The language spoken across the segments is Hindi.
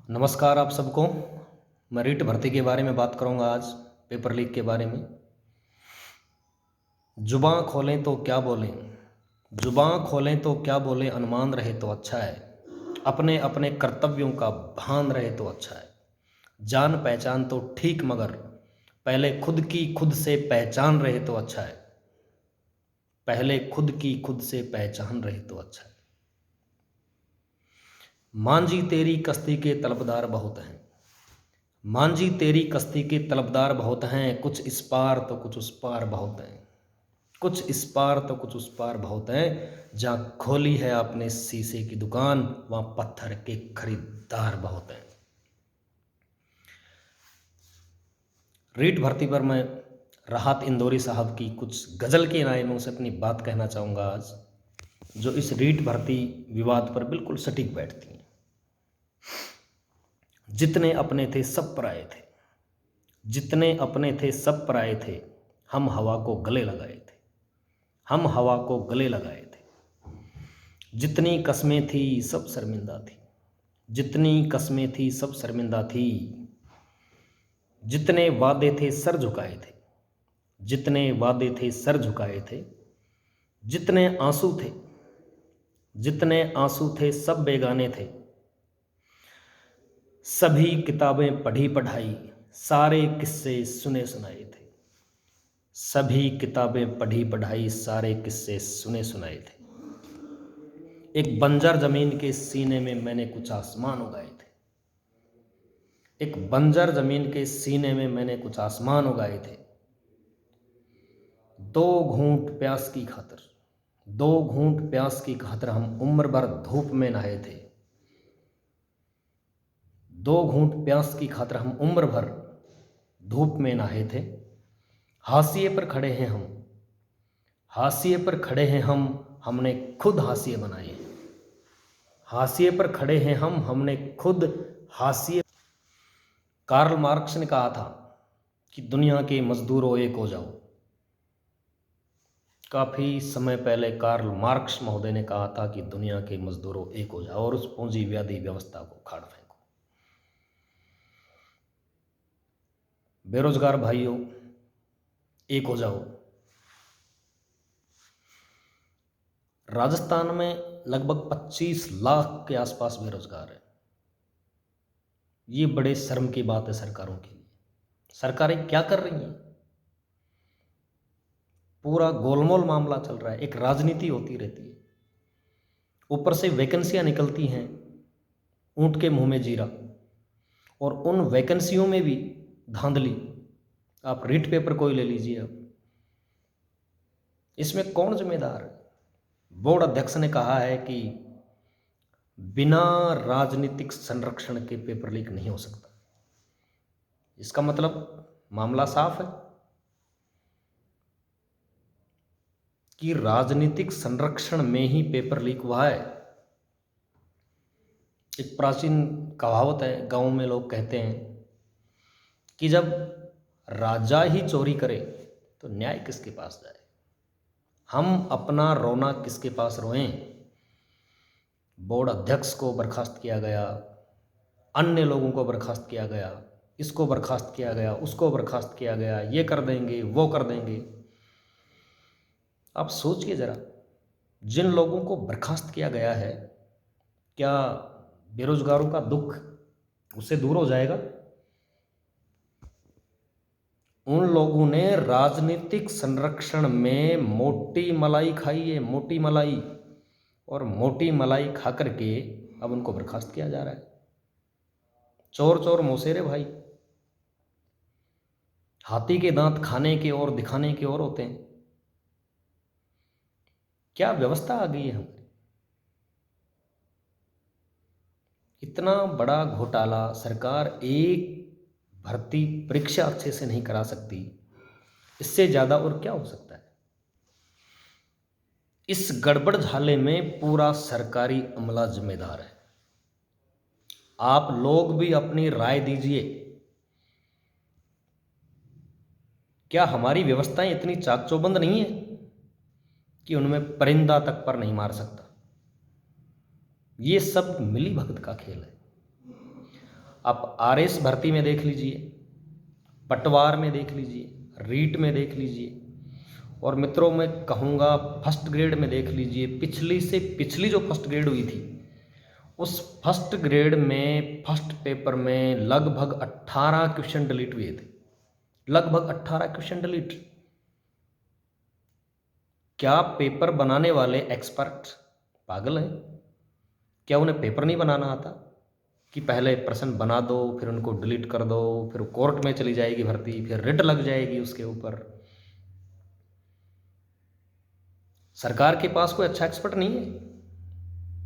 नमस्कार आप सबको। मैं रीट भर्ती के बारे में बात करूंगा आज, पेपर लीक के बारे में। जुबां खोलें तो क्या बोलें, जुबां खोलें तो क्या बोलें, अनुमान रहे तो अच्छा है। अपने अपने कर्तव्यों का भान रहे तो अच्छा है। जान पहचान तो ठीक, मगर पहले खुद की खुद से पहचान रहे तो अच्छा है। पहले खुद की खुद से पहचान रहे तो अच्छा है। मांझी तेरी कश्ती के तलबदार बहुत हैं, मांझी तेरी कश्ती के तलबदार बहुत हैं। कुछ इस पार तो कुछ उस पार बहुत हैं, कुछ इस पार तो कुछ उस पार बहुत हैं। जहाँ खोली है आपने शीशे की दुकान, वहाँ पत्थर के खरीदार बहुत हैं। रीट भर्ती पर मैं राहत इंदौरी साहब की कुछ गज़ल के लाइनों से अपनी बात कहना चाहूँगा आज, जो इस रीट भर्ती विवाद पर बिल्कुल सटीक बैठती हैं। जितने अपने थे सब पराए थे, जितने अपने थे सब पराए थे। हम हवा को गले लगाए थे, हम हवा को गले लगाए थे। जितनी कस्में थी सब शर्मिंदा थी, जितनी कस्में थी सब शर्मिंदा थी। जितने वादे थे सर झुकाए थे, जितने वादे थे सर झुकाए थे। जितने आंसू थे, जितने आंसू थे सब बेगाने थे। सभी किताबें पढ़ी पढ़ाई, सारे किस्से सुने सुनाए थे। सभी किताबें पढ़ी पढ़ाई, सारे किस्से सुने सुनाए थे। एक बंजर जमीन के सीने में मैंने कुछ आसमान उगाए थे, एक बंजर जमीन के सीने में मैंने कुछ आसमान उगाए थे। दो घूंट प्यास की खातिर, दो घूंट प्यास की खातिर हम उम्र भर धूप में नहाए थे। दो घूंट प्यास की खातिर हम उम्र भर धूप में नहाए थे। हाशिए पर खड़े हैं हम, हाशिए पर खड़े हैं हम, हमने खुद हाशिए बनाए हैं। हाशिए पर खड़े हैं हम, हमने खुद हाशिए। कार्ल मार्क्स ने कहा था कि दुनिया के मजदूरों एक हो जाओ। काफ़ी समय पहले कार्ल मार्क्स महोदय ने कहा था कि दुनिया के मजदूरों एक हो जाओ और उस पूंजीवादी व्यवस्था को उखाड़ फेंको। बेरोजगार भाइयों, एक हो जाओ। राजस्थान में लगभग 25 लाख के आसपास बेरोजगार है। ये बड़े शर्म की बात है सरकारों के लिए। सरकारें क्या कर रही हैं? पूरा गोलमोल मामला चल रहा है, एक राजनीति होती रहती है। ऊपर से वैकेंसियां निकलती हैं, ऊंट के मुंह में जीरा। और उन वैकेंसियों में भी धांधली। आप रीट पेपर कोई ले लीजिए, अब इसमें कौन जिम्मेदार है? बोर्ड अध्यक्ष ने कहा है कि बिना राजनीतिक संरक्षण के पेपर लीक नहीं हो सकता। इसका मतलब मामला साफ है कि राजनीतिक संरक्षण में ही पेपर लीक हुआ है। एक प्राचीन कहावत है, गांव में लोग कहते हैं कि जब राजा ही चोरी करे तो न्याय किसके पास जाए। हम अपना रोना किसके पास रोएं? बोर्ड अध्यक्ष को बर्खास्त किया गया, अन्य लोगों को बर्खास्त किया गया, इसको बर्खास्त किया गया, उसको बर्खास्त किया गया, ये कर देंगे वो कर देंगे। आप सोचिए ज़रा, जिन लोगों को बर्खास्त किया गया है, क्या बेरोजगारों का दुख उससे दूर हो जाएगा? उन लोगों ने राजनीतिक संरक्षण में मोटी मलाई खाई है, मोटी मलाई। और मोटी मलाई खा करके अब उनको बर्खास्त किया जा रहा है। चोर चोर मौसेरे भाई। हाथी के दांत खाने के और दिखाने के और होते हैं। क्या व्यवस्था आ गई है हमारी? इतना बड़ा घोटाला, सरकार एक भर्ती परीक्षा अच्छे से नहीं करा सकती, इससे ज़्यादा और क्या हो सकता है? इस गड़बड़ झाले में पूरा सरकारी अमला जिम्मेदार है। आप लोग भी अपनी राय दीजिए। क्या हमारी व्यवस्थाएं इतनी चाक चौबंद नहीं है कि उनमें परिंदा तक पर नहीं मार सकता? ये सब मिली भगत का खेल है। आप आरएस भर्ती में देख लीजिए, पटवार में देख लीजिए, रीट में देख लीजिए, और मित्रों मैं कहूँगा फर्स्ट ग्रेड में देख लीजिए। पिछली से पिछली जो फर्स्ट ग्रेड हुई थी, उस फर्स्ट ग्रेड में फर्स्ट पेपर में लगभग 18 क्वेश्चन डिलीट हुए थे, लगभग 18 क्वेश्चन डिलीट। क्या पेपर बनाने वाले एक्सपर्ट पागल हैं? क्या उन्हें पेपर नहीं बनाना आता कि पहले प्रश्न बना दो, फिर उनको डिलीट कर दो, फिर कोर्ट में चली जाएगी भर्ती, फिर रिट लग जाएगी उसके ऊपर। सरकार के पास कोई अच्छा एक्सपर्ट नहीं है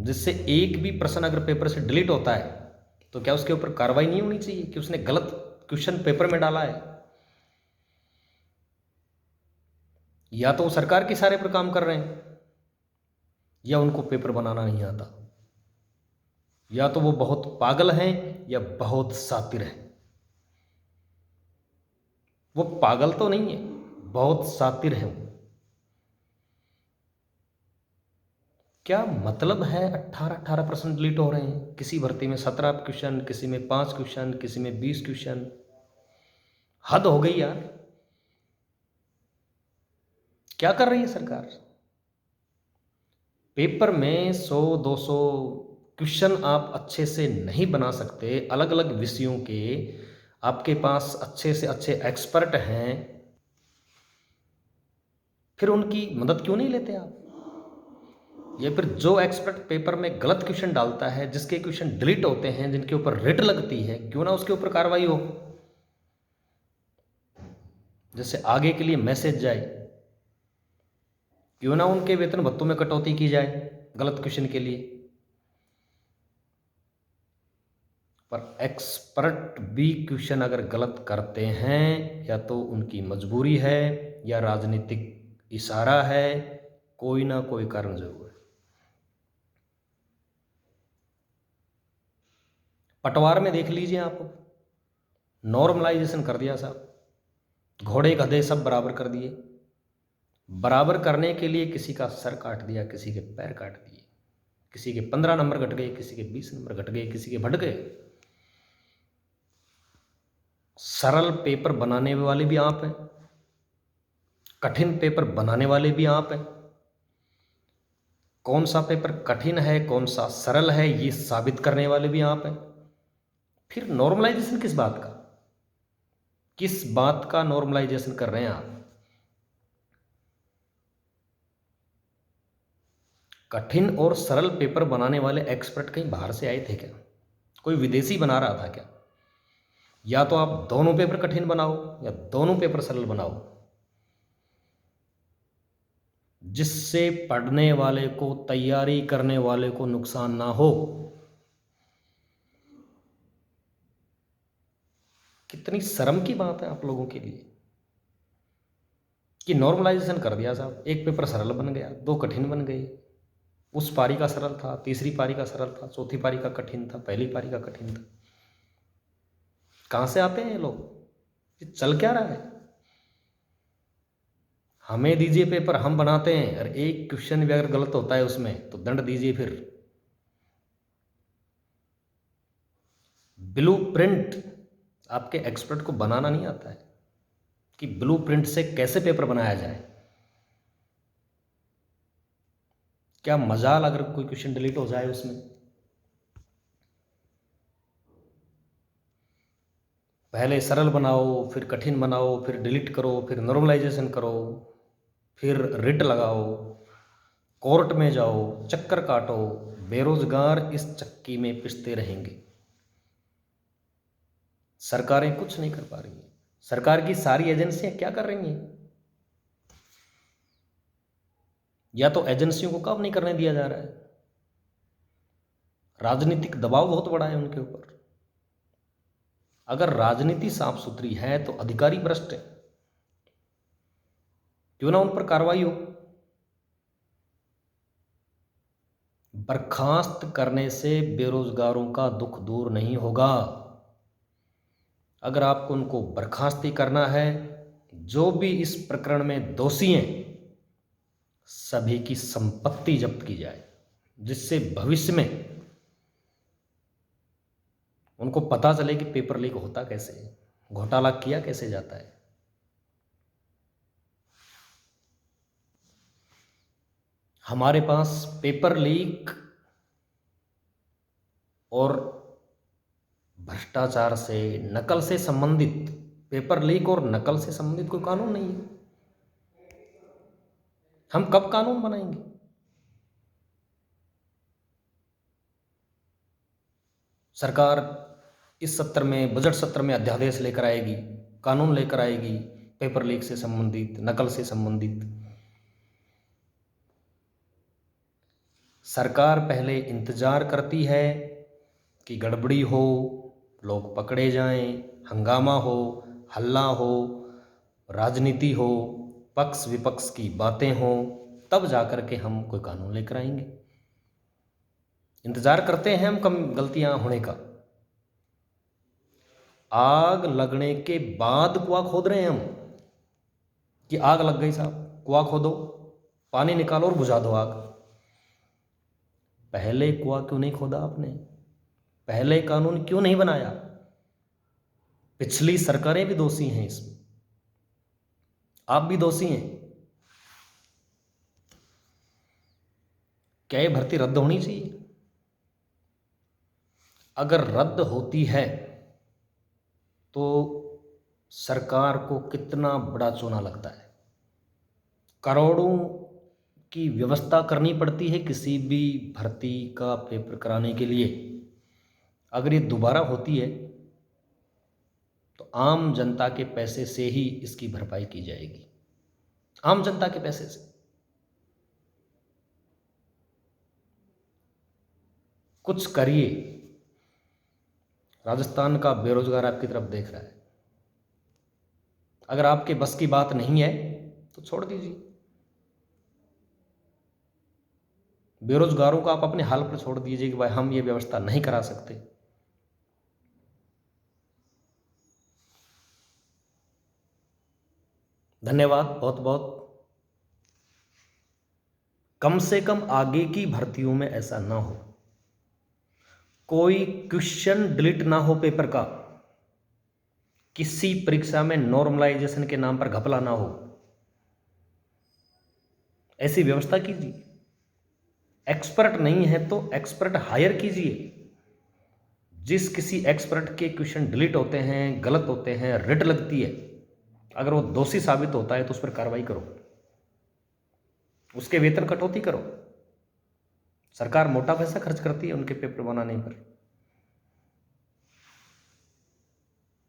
जिससे एक भी प्रश्न अगर पेपर से डिलीट होता है तो क्या उसके ऊपर कार्रवाई नहीं होनी चाहिए कि उसने गलत क्वेश्चन पेपर में डाला है? या तो वो सरकार के इशारे पर काम कर रहे हैं, या उनको पेपर बनाना नहीं आता, या तो वो बहुत पागल हैं या बहुत शातिर हैं। वो पागल तो नहीं है, बहुत शातिर है वो। क्या मतलब है 18 प्रश्न डिलीट हो रहे हैं? किसी भर्ती में 17 क्वेश्चन, किसी में 5 क्वेश्चन, किसी में 20 क्वेश्चन। हद हो गई यार। क्या कर रही है सरकार? पेपर में 100-200 क्वेश्चन आप अच्छे से नहीं बना सकते, अलग अलग विषयों के आपके पास अच्छे से अच्छे एक्सपर्ट हैं, फिर उनकी मदद क्यों नहीं लेते आप? या फिर जो एक्सपर्ट पेपर में गलत क्वेश्चन डालता है, जिसके क्वेश्चन डिलीट होते हैं, जिनके ऊपर रिट लगती है, क्यों ना उसके ऊपर कार्रवाई हो, जिससे आगे के लिए मैसेज जाए। क्यों ना उनके वेतन भत्तों में कटौती की जाए गलत क्वेश्चन के लिए। पर एक्सपर्ट भी क्वेश्चन अगर गलत करते हैं, या तो उनकी मजबूरी है या राजनीतिक इशारा है, कोई ना कोई कारण जरूर है। पटवार में देख लीजिए आप, नॉर्मलाइजेशन कर दिया साहब, घोड़े गधे सब बराबर कर दिए। बराबर करने के लिए किसी का सर काट दिया, किसी के पैर काट दिए, किसी के 15 नंबर घट गए, किसी के 20 नंबर घट गए, किसी के बढ़ गए। सरल पेपर बनाने वाले भी आप हैं, कठिन पेपर बनाने वाले भी आप हैं। कौन सा पेपर कठिन है, कौन सा सरल है, ये साबित करने वाले भी आप हैं। फिर नॉर्मलाइजेशन किस बात का? किस बात का नॉर्मलाइजेशन कर रहे हैं आप? कठिन और सरल पेपर बनाने वाले एक्सपर्ट कहीं बाहर से आए थे क्या? कोई विदेशी बना रहा था क्या? या तो आप दोनों पेपर कठिन बनाओ या दोनों पेपर सरल बनाओ, जिससे पढ़ने वाले को, तैयारी करने वाले को नुकसान ना हो। कितनी शर्म की बात है आप लोगों के लिए कि नॉर्मलाइजेशन कर दिया साहब, एक पेपर सरल बन गया, दो कठिन बन गए। उस पारी का सरल था, तीसरी पारी का सरल था, चौथी पारी का कठिन था, पहली पारी का कठिन था। कहाँ से आते हैं ये लोग? ये चल क्या रहा है? हमें दीजिए पेपर, हम बनाते हैं, और एक क्वेश्चन भी अगर गलत होता है उसमें तो दंड दीजिए। फिर ब्लू प्रिंट आपके एक्सपर्ट को बनाना नहीं आता है कि ब्लू प्रिंट से कैसे पेपर बनाया जाए। क्या मजाल अगर कोई क्वेश्चन डिलीट हो जाए उसमें? पहले सरल बनाओ, फिर कठिन बनाओ, फिर डिलीट करो, फिर नॉर्मलाइजेशन करो, फिर रिट लगाओ, कोर्ट में जाओ, चक्कर काटो। बेरोजगार इस चक्की में पिसते रहेंगे। सरकारें कुछ नहीं कर पा रही हैं। सरकार की सारी एजेंसियां क्या कर रही हैं? या तो एजेंसियों को काम नहीं करने दिया जा रहा है, राजनीतिक दबाव बहुत बड़ा है उनके ऊपर। अगर राजनीति साफ सुथरी है तो अधिकारी भ्रष्ट है, क्यों ना उन पर कार्रवाई हो। बर्खास्त करने से बेरोजगारों का दुख दूर नहीं होगा। अगर आपको उनको बर्खास्त ही करना है, जो भी इस प्रकरण में दोषी हैं सभी की संपत्ति जब्त की जाए, जिससे भविष्य में उनको पता चले कि पेपर लीक होता कैसे है, घोटाला किया कैसे जाता है। हमारे पास पेपर लीक और भ्रष्टाचार से, नकल से संबंधित, पेपर लीक और नकल से संबंधित कोई कानून नहीं है। हम कब कानून बनाएंगे? सरकार इस सत्र में, बजट सत्र में अध्यादेश लेकर आएगी, कानून लेकर आएगी पेपर लीक से संबंधित, नकल से संबंधित। सरकार पहले इंतजार करती है कि गड़बड़ी हो, लोग पकड़े जाएं, हंगामा हो, हल्ला हो, राजनीति हो, पक्ष विपक्ष की बातें हों, तब जाकर के हम कोई कानून लेकर आएंगे। इंतजार करते हैं हम कम गलतियां होने का। आग लगने के बाद कुआं खोद रहे हैं हम कि आग लग गई साहब, कुआं खोदो, पानी निकालो और बुझा दो आग। पहले कुआं क्यों नहीं खोदा आपने? पहले कानून क्यों नहीं बनाया? पिछली सरकारें भी दोषी हैं इसमें, आप भी दोषी हैं। क्या ये भर्ती रद्द होनी चाहिए? अगर रद्द होती है तो सरकार को कितना बड़ा चूना लगता है। करोड़ों की व्यवस्था करनी पड़ती है किसी भी भर्ती का पेपर कराने के लिए। अगर ये दोबारा होती है तो आम जनता के पैसे से ही इसकी भरपाई की जाएगी, आम जनता के पैसे से। कुछ करिए। राजस्थान का बेरोजगार आपकी तरफ देख रहा है। अगर आपके बस की बात नहीं है तो छोड़ दीजिए। बेरोजगारों को आप अपने हाल पर छोड़ दीजिए कि भाई हम ये व्यवस्था नहीं करा सकते। धन्यवाद बहुत बहुत। कम से कम आगे की भर्तियों में ऐसा ना हो, कोई क्वेश्चन डिलीट ना हो पेपर का, किसी परीक्षा में नॉर्मलाइजेशन के नाम पर घपला ना हो, ऐसी व्यवस्था कीजिए। एक्सपर्ट नहीं है तो एक्सपर्ट हायर कीजिए। जिस किसी एक्सपर्ट के क्वेश्चन डिलीट होते हैं, गलत होते हैं, रिट लगती है, अगर वो दोषी साबित होता है तो उस पर कार्रवाई करो, उसके वेतन कटौती करो। सरकार मोटा पैसा खर्च करती है उनके पेपर बनाने पर।